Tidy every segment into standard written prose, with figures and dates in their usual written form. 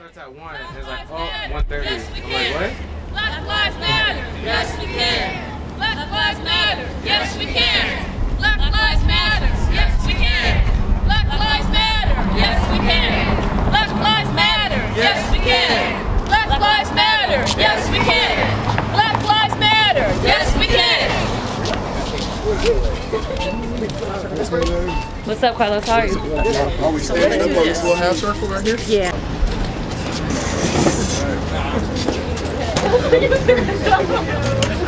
starts at 1, and it's like, oh, 1:30. Yes, we I'm can. like, what? Black lives matter. Yes, we can. Black lives matter. Yes, we can. Black lives matter. Yes, we can. Black lives matter. Yes, we can. Black lives matter. Yes, we can. Black lives matter. Yes, we can. Black lives matter. Yes, we can. What's up, Carlos? How are you? Are we standing up on this little half circle right here? Yeah.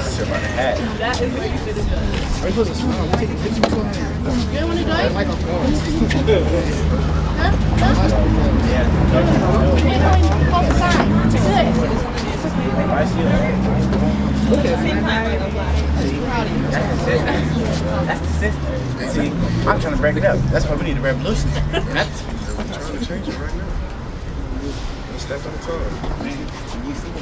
Sit by the hat. That is what you should have done. Are you supposed to smile? We're taking pictures. You don't want to do it? That's the system. See, I'm trying to break it up. That's why we need a revolution. I'm trying to change it right now. One step at a time. Man, you see it?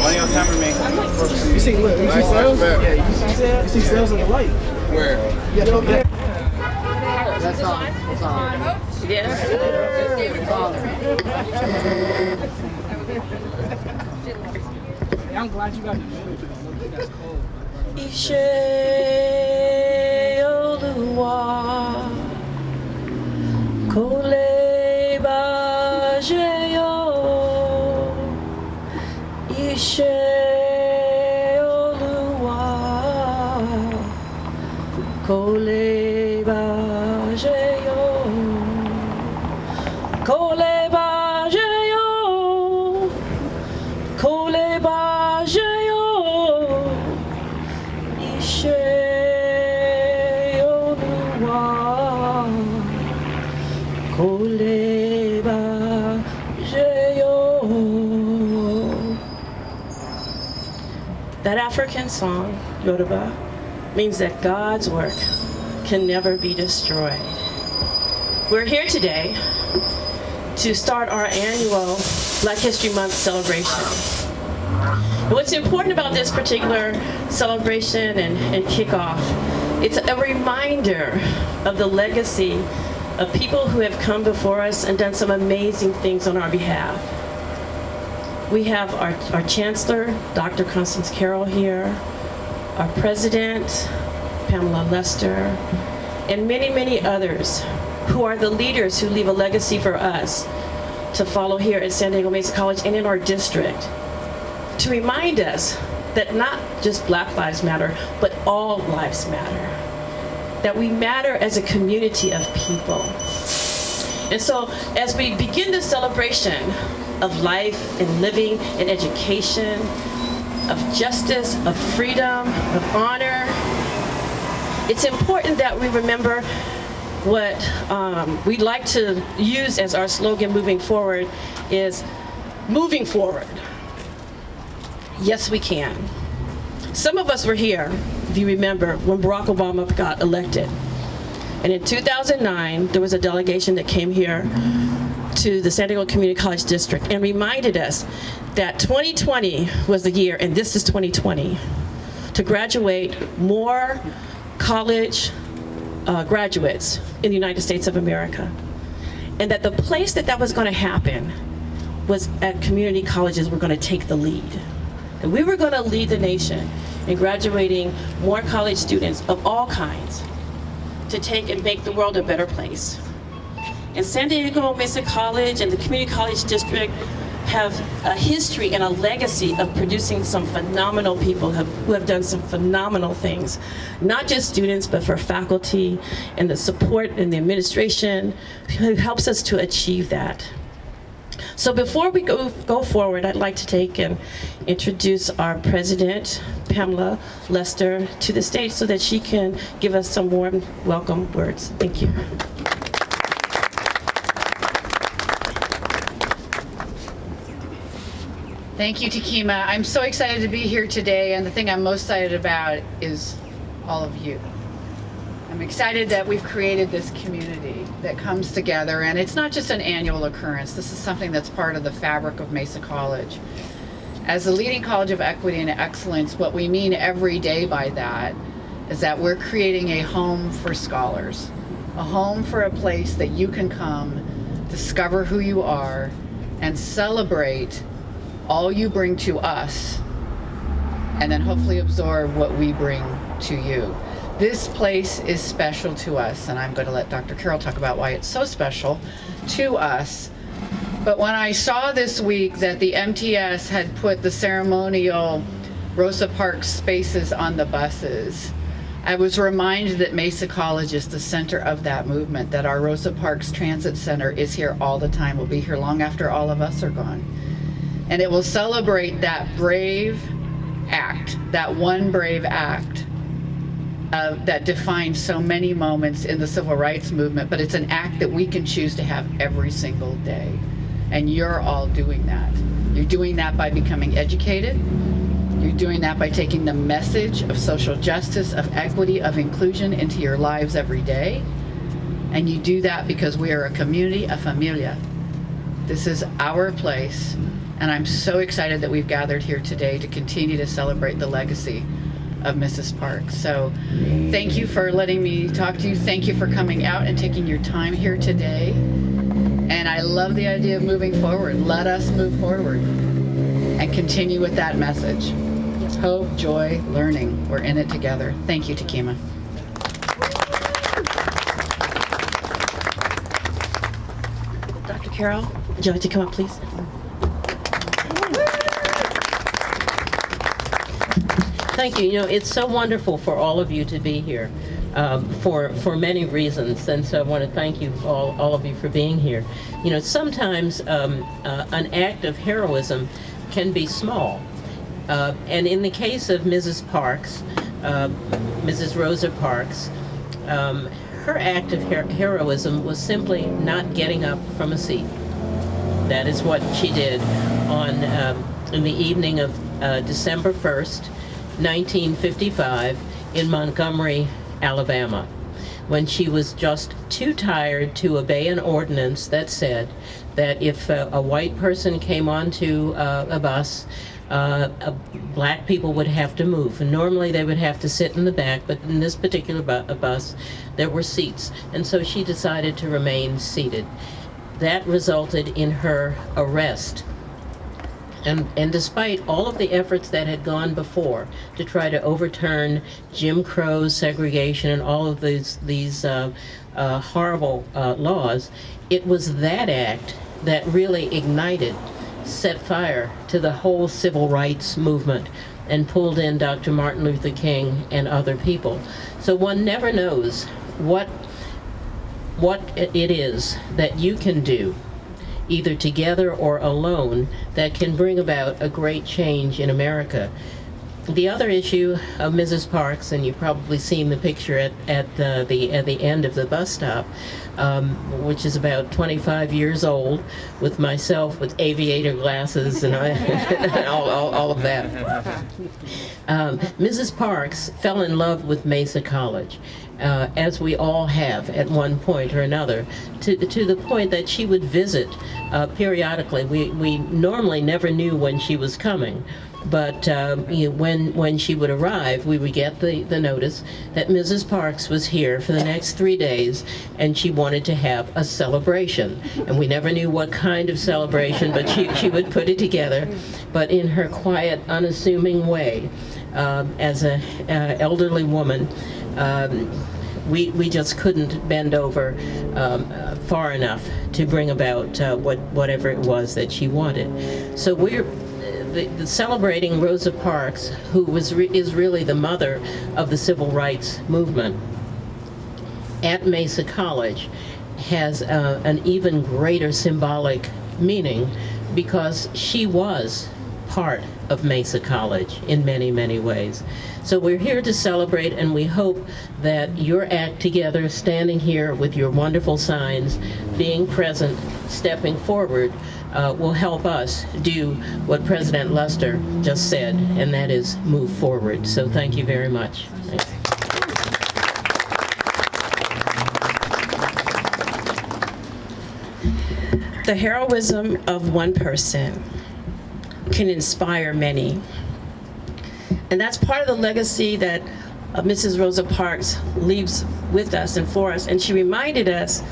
One of your cameramen. You see, look, you see sales? Yeah, you see sales in the light. Where? Yeah, okay. That's on. It's on. Yes. I'm glad you got the middle. That's cold. Ishe Oluwa Kole Bajeyo Ishe Oluwa Kole Bajeyo Kole Bajeyo Kole Bajeyo Ishe Oluwa Kole Bajeyo. That African song, Yoruba, means that God's work can never be destroyed. We're here today to start our annual Black History Month celebration. What's important about this particular celebration and kickoff, it's a reminder of the legacy of people who have come before us and done some amazing things on our behalf. We have our Chancellor, Dr. Constance Carroll here, our President, Pamela Lester, and many, many others who are the leaders who leave a legacy for us to follow here at San Diego Mesa College and in our district, to remind us that not just Black lives matter, but all lives matter. That we matter as a community of people. And so as we begin the celebration of life and living and education, of justice, of freedom, of honor, it's important that we remember what we'd like to use as our slogan moving forward is moving forward. Yes, we can. Some of us were here, if you remember, when Barack Obama got elected. And in 2009, there was a delegation that came here to the San Diego Community College District and reminded us that 2020 was the year, and this is 2020, to graduate more college graduates in the United States of America. And that the place that was going to happen was at community colleges were going to take the lead. And we were going to lead the nation in graduating more college students of all kinds to take and make the world a better place. And San Diego Mesa College and the Community College District have a history and a legacy of producing some phenomenal people who have done some phenomenal things. Not just students, but for faculty and the support and the administration who helps us to achieve that. So before we go forward, I'd like to take and introduce our president, Pamela Lester, to the stage so that she can give us some warm welcome words. Thank you. Thank you, Takima. I'm so excited to be here today, and the thing I'm most excited about is all of you. I'm excited that we've created this community that comes together, and it's not just an annual occurrence. This is something that's part of the fabric of Mesa College. As a leading college of equity and excellence, what we mean every day by that is that we're creating a home for scholars, a home for a place that you can come, discover who you are, and celebrate all you bring to us, and then hopefully absorb what we bring to you. This place is special to us, and I'm going to let Dr. Carroll talk about why it's so special to us. But when I saw this week that the MTS had put the ceremonial Rosa Parks spaces on the buses, I was reminded that Mesa College is the center of that movement, that our Rosa Parks Transit Center is here all the time, will be here long after all of us are gone. And it will celebrate that brave act, that one brave act that defined so many moments in the civil rights movement, but it's an act that we can choose to have every single day. And you're all doing that. You're doing that by becoming educated. You're doing that by taking the message of social justice, of equity, of inclusion into your lives every day. And you do that because we are a community, a familia. This is our place. And I'm so excited that we've gathered here today to continue to celebrate the legacy of Mrs. Parks. So thank you for letting me talk to you. Thank you for coming out and taking your time here today. And I love the idea of moving forward. Let us move forward and continue with that message. Hope, joy, learning. We're in it together. Thank you, Takima. Dr. Carroll, would you like to come up, please? Thank you. You know, it's so wonderful for all of you to be here for many reasons, and so I want to thank you, all of you, for being here. You know, sometimes an act of heroism can be small, and in the case of Mrs. Parks, Mrs. Rosa Parks, her act of heroism was simply not getting up from a seat. That is what she did in the evening of December 1st, 1955, in Montgomery, Alabama, when she was just too tired to obey an ordinance that said that if a white person came onto a bus, black people would have to move. And normally they would have to sit in the back, but in this particular bus, there were seats. And so she decided to remain seated. That resulted in her arrest. And despite all of the efforts that had gone before to try to overturn Jim Crow segregation and all of these horrible laws, it was that act that really ignited, set fire to the whole civil rights movement and pulled in Dr. Martin Luther King and other people. So one never knows what it is that you can do, either together or alone, that can bring about a great change in America. The other issue of Mrs. Parks, and you've probably seen the picture at the end of the bus stop, which is about 25 years old, with myself with aviator glasses and all of that. Mrs. Parks fell in love with Mesa College, as we all have at one point or another, to the point that she would visit periodically. We normally never knew when she was coming, but when she would arrive, we would get the notice that Mrs. Parks was here for the next 3 days, and she wanted to have a celebration. And we never knew what kind of celebration, but she would put it together, but in her quiet, unassuming way, as an elderly woman. We just couldn't bend over far enough to bring about whatever it was that she wanted. So we're the celebrating Rosa Parks, who is really the mother of the civil rights movement, at Mesa College, has an even greater symbolic meaning, because she was part of Mesa College in many, many ways. So we're here to celebrate, and we hope that your act together, standing here with your wonderful signs, being present, stepping forward, will help us do what President Luster just said, and that is move forward. So thank you very much. Thanks. the heroism of one person can inspire many. And that's part of the legacy that Mrs. Rosa Parks leaves with us and for us. And she reminded us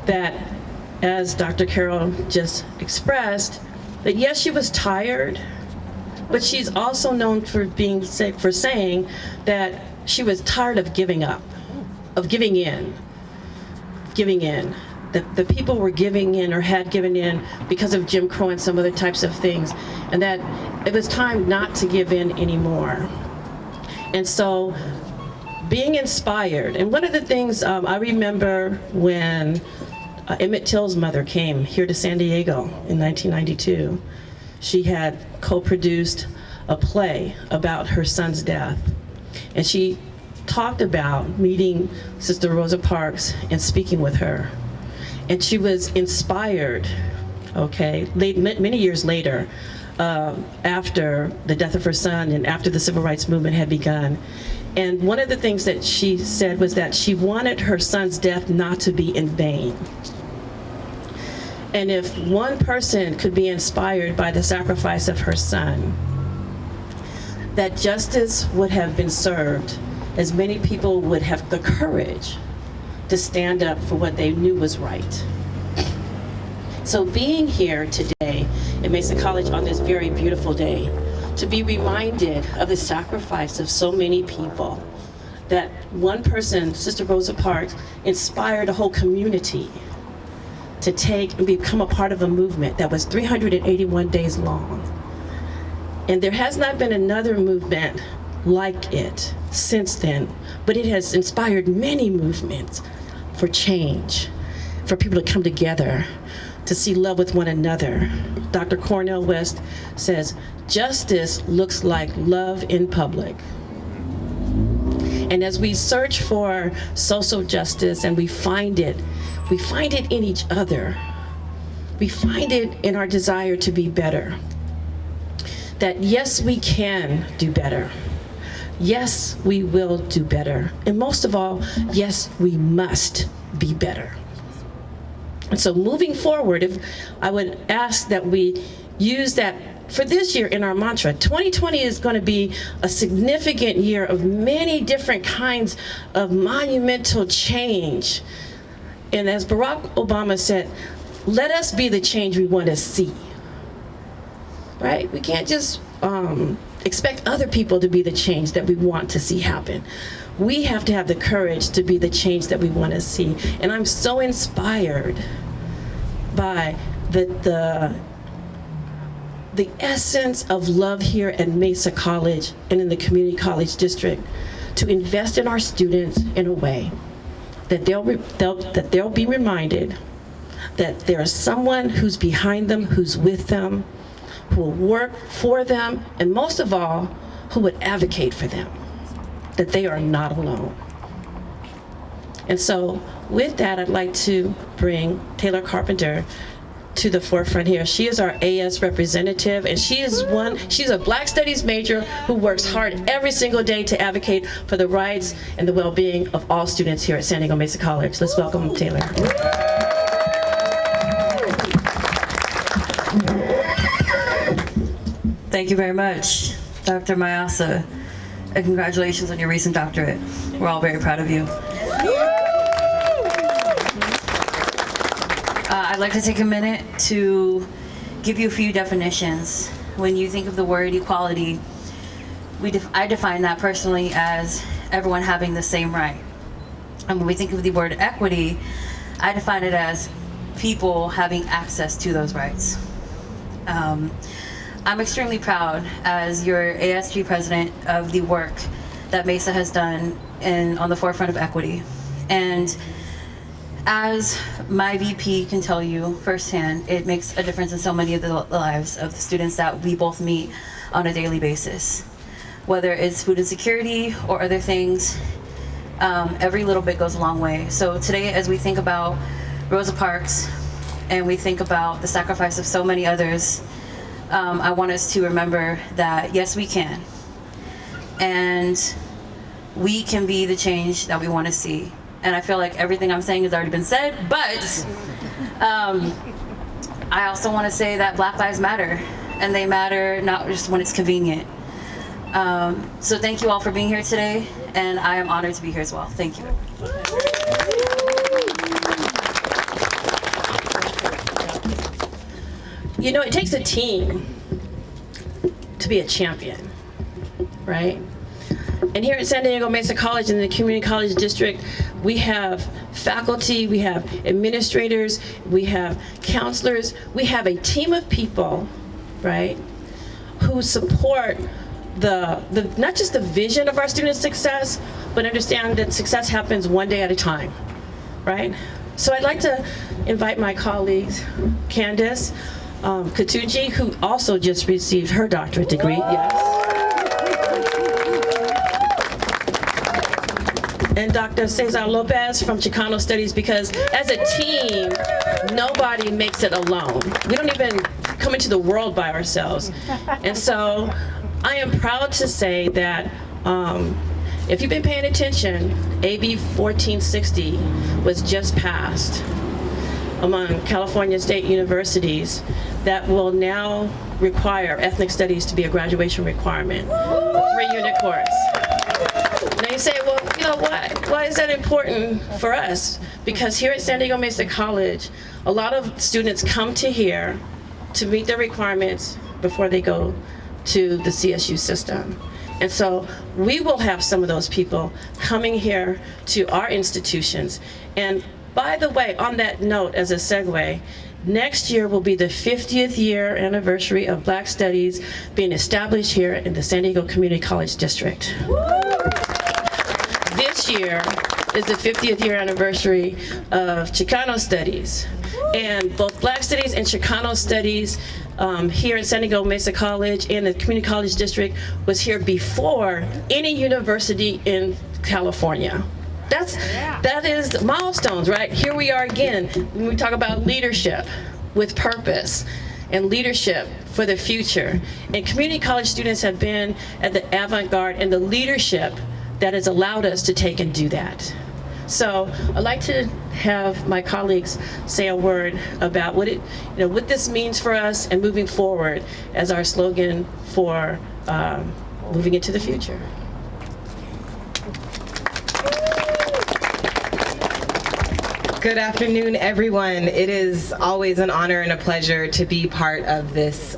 that, as Dr. Carroll just expressed, that yes, she was tired, but she's also known for saying that she was tired of giving up, of giving in. That the people were giving in or had given in because of Jim Crow and some other types of things, and that it was time not to give in anymore. And so being inspired, and one of the things I remember when Emmett Till's mother came here to San Diego in 1992, she had co-produced a play about her son's death, and she talked about meeting Sister Rosa Parks and speaking with her. And she was inspired, many years later, after the death of her son and after the civil rights movement had begun. And one of the things that she said was that she wanted her son's death not to be in vain. And if one person could be inspired by the sacrifice of her son, that justice would have been served, as many people would have the courage to stand up for what they knew was right. So being here today at Mesa College on this very beautiful day, to be reminded of the sacrifice of so many people, that one person, Sister Rosa Parks, inspired a whole community to take and become a part of a movement that was 381 days long. And there has not been another movement like it since then, but it has inspired many movements for change, for people to come together, to see love with one another. Dr. Cornel West says, justice looks like love in public. And as we search for social justice and we find it in each other. We find it in our desire to be better. That yes, we can do better. Yes, we will do better. And most of all, yes, we must be better. And so moving forward, if I would ask that we use that for this year in our mantra. 2020 is going to be a significant year of many different kinds of monumental change. And as Barack Obama said, let us be the change we want to see. Right? We can't just expect other people to be the change that we want to see happen. We have to have the courage to be the change that we want to see. And I'm so inspired by the essence of love here at Mesa College and in the Community College District to invest in our students in a way that they'll be reminded that there is someone who's behind them, who's with them, who will work for them, and most of all, who would advocate for them, that they are not alone. And so with that, I'd like to bring Taylor Carpenter to the forefront here. She is our AS representative, and she's a Black Studies major who works hard every single day to advocate for the rights and the well-being of all students here at San Diego Mesa College. Let's welcome Taylor. Thank you very much, Dr. Mayasa, and congratulations on your recent doctorate. We're all very proud of you. I'd like to take a minute to give you a few definitions. When you think of the word equality, I define that personally as everyone having the same right. And when we think of the word equity, I define it as people having access to those rights. I'm extremely proud as your ASG president of the work that Mesa has done on the forefront of equity. And as my VP can tell you firsthand, it makes a difference in so many of the lives of the students that we both meet on a daily basis. Whether it's food insecurity or other things, every little bit goes a long way. So today, as we think about Rosa Parks and we think about the sacrifice of so many others, I want us to remember that yes, we can. And we can be the change that we want to see. And I feel like everything I'm saying has already been said, but I also want to say that Black Lives Matter, and they matter not just when it's convenient. So thank you all for being here today, and I am honored to be here as well. Thank you. You know, it takes a team to be a champion, right? And here at San Diego Mesa College in the Community College District, we have faculty, we have administrators, we have counselors, we have a team of people, right, who support the not just the vision of our students' success, but understand that success happens one day at a time, right? So I'd like to invite my colleagues, Candace Katuji, who also just received her doctorate degree, yes. And Dr. Cesar Lopez from Chicano Studies, because as a team, nobody makes it alone. We don't even come into the world by ourselves. And so I am proud to say that if you've been paying attention, AB 1460 was just passed among California state universities that will now require ethnic studies to be a graduation requirement, a 3-unit course. Now you say, well, you know, why is that important for us? Because here at San Diego Mesa College, a lot of students come to here to meet their requirements before they go to the CSU system. And so we will have some of those people coming here to our institutions. And by the way, on that note, as a segue, next year will be the 50th year anniversary of Black Studies being established here in the San Diego Community College District. This year is the 50th year anniversary of Chicano Studies. And both Black Studies and Chicano Studies here at San Diego Mesa College and the Community College District was here before any university in California. That is the milestones, right? Here we are again when we talk about leadership with purpose and leadership for the future. And community college students have been at the avant-garde and the leadership that has allowed us to take and do that. So I'd like to have my colleagues say a word about what this means for us and moving forward as our slogan for moving into the future. Good afternoon, everyone. It is always an honor and a pleasure to be part of this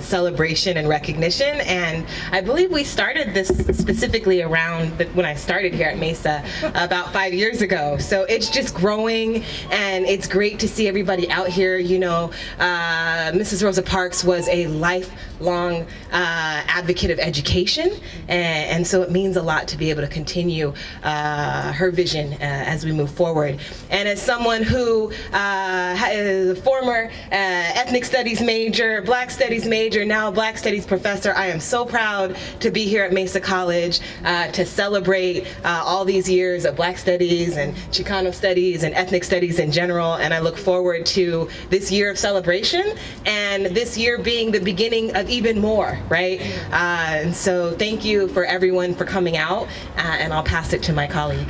celebration and recognition. And I believe we started this specifically around when I started here at Mesa about 5 years ago. So it's just growing, and it's great to see everybody out here. You know, Mrs. Rosa Parks was a lifelong advocate of education, and so it means a lot to be able to continue her vision as we move forward. And as someone who is a former ethnic studies major, Black studies major, now Black studies professor, I am so proud to be here at Mesa College to celebrate all these years of Black studies and Chicano studies and ethnic studies in general. And I look forward to this year of celebration and this year being the beginning of even more, right? And so thank you for everyone for coming out, and I'll pass it to my colleague.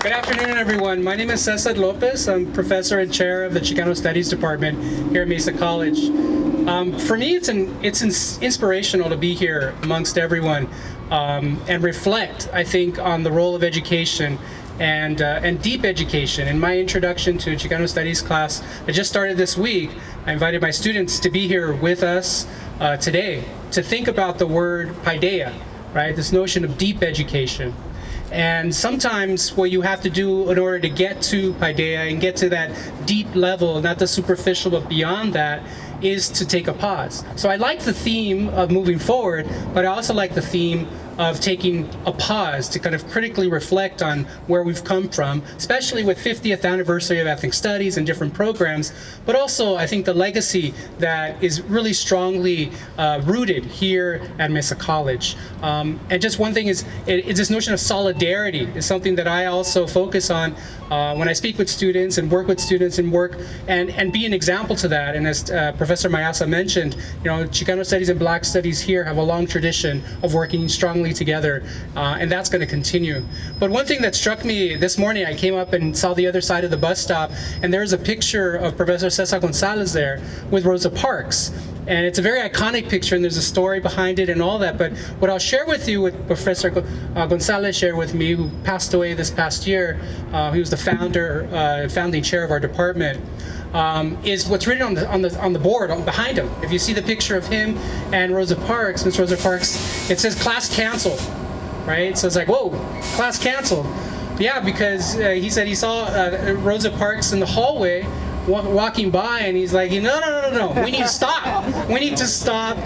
Good afternoon, everyone. My name is Cesar Lopez. I'm professor and chair of the Chicano Studies Department here at Mesa College. For me, it's inspirational to be here amongst everyone and reflect, I think, on the role of education and deep education. In my introduction to Chicano Studies class that just started this week, I invited my students to be here with us today to think about the word paideia, right? This notion of deep education. And sometimes what you have to do in order to get to paideia and get to that deep level, not the superficial, but beyond that, is to take a pause. So I like the theme of moving forward, but I also like the theme of taking a pause to kind of critically reflect on where we've come from, especially with 50th anniversary of ethnic studies and different programs, but also I think the legacy that is really strongly rooted here at Mesa College. And just one thing is, it's this notion of solidarity is something that I also focus on when I speak with students and work with students and work and be an example to that. And as Professor Mayasa mentioned, you know, Chicano Studies and Black Studies here have a long tradition of working strongly strongly together, and that's going to continue. But one thing that struck me this morning, I came up and saw the other side of the bus stop, and there's a picture of Professor Cesar Gonzalez there with Rosa Parks. And it's a very iconic picture, and there's a story behind it and all that. But what I'll share with you, what Professor Gonzalez shared with me, who passed away this past year, he was the founding chair of our department, is what's written on the board behind him. If you see the picture of him and Rosa Parks, Miss Rosa Parks, it says class canceled, right? So it's like, whoa, class canceled. Yeah, because he said he saw Rosa Parks in the hallway walking by, and he's like, no, we need to stop. We need to stop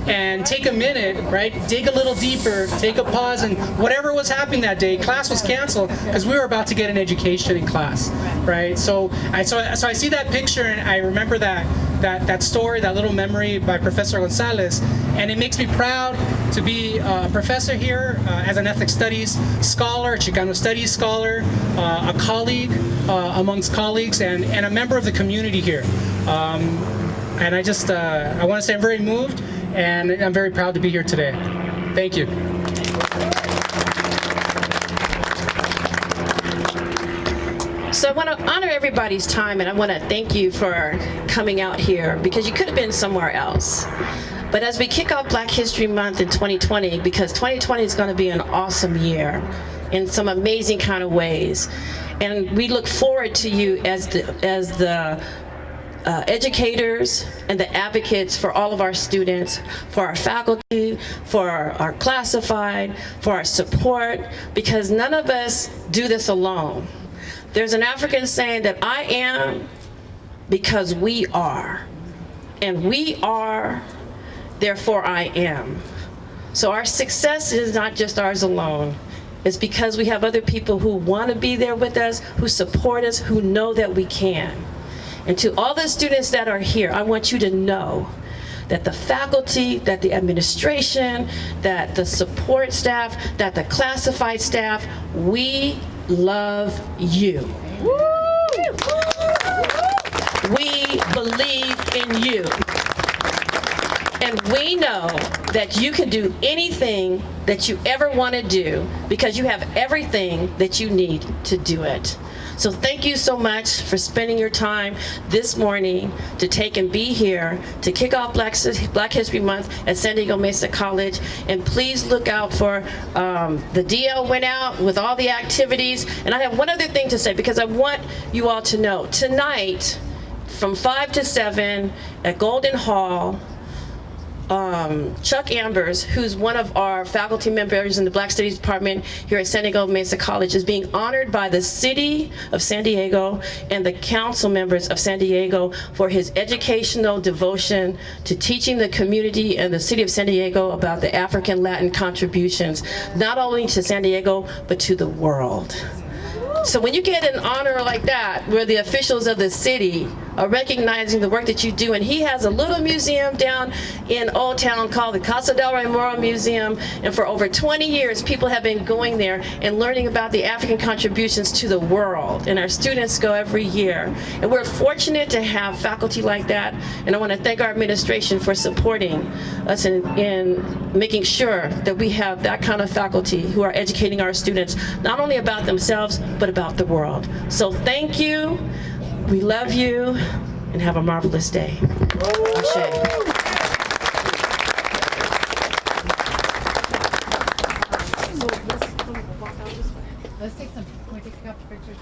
and take a minute, right? Dig a little deeper, take a pause, and whatever was happening that day, class was canceled because we were about to get an education in class, right? So I see that picture, and I remember that story, that little memory by Professor Gonzalez, and it makes me proud to be a professor here as an ethnic studies scholar, Chicano studies scholar, a colleague amongst colleagues, and a member of the community here. And I want to say I'm very moved, and I'm very proud to be here today. Thank you. So I want to honor everybody's time, and I want to thank you for coming out here, because you could have been somewhere else. But as we kick off Black History Month in 2020, because 2020 is going to be an awesome year in some amazing kind of ways, and we look forward to you as the educators and the advocates for all of our students, for our faculty, for our classified, for our support, because none of us do this alone. There's an African saying that I am because we are, and we are, therefore I am. So our success is not just ours alone. It's because we have other people who want to be there with us, who support us, who know that we can. And to all the students that are here, I want you to know that the faculty, that the administration, that the support staff, that the classified staff, we love you. We believe in you. And we know that you can do anything that you ever want to do, because you have everything that you need to do it. So thank you so much for spending your time this morning to take and be here to kick off Black History Month at San Diego Mesa College. And please look out for the DL went out with all the activities. And I have one other thing to say, because I want you all to know, tonight from 5 to 7 at Golden Hall, Chuck Ambers, who's one of our faculty members in the Black Studies Department here at San Diego Mesa College, is being honored by the City of San Diego and the council members of San Diego for his educational devotion to teaching the community and the City of San Diego about the African Latin contributions, not only to San Diego, but to the world. So when you get an honor like that, where the officials of the city are recognizing the work that you do, and he has a little museum down in Old Town called the Casa del Rey Moro Museum, and for over 20 years people have been going there and learning about the African contributions to the world, and our students go every year. And we're fortunate to have faculty like that, and I want to thank our administration for supporting us in making sure that we have that kind of faculty who are educating our students, not only about themselves, but about the world. So thank you, we love you, and have a marvelous day. Ashe. Let's take some, can we take a couple pictures?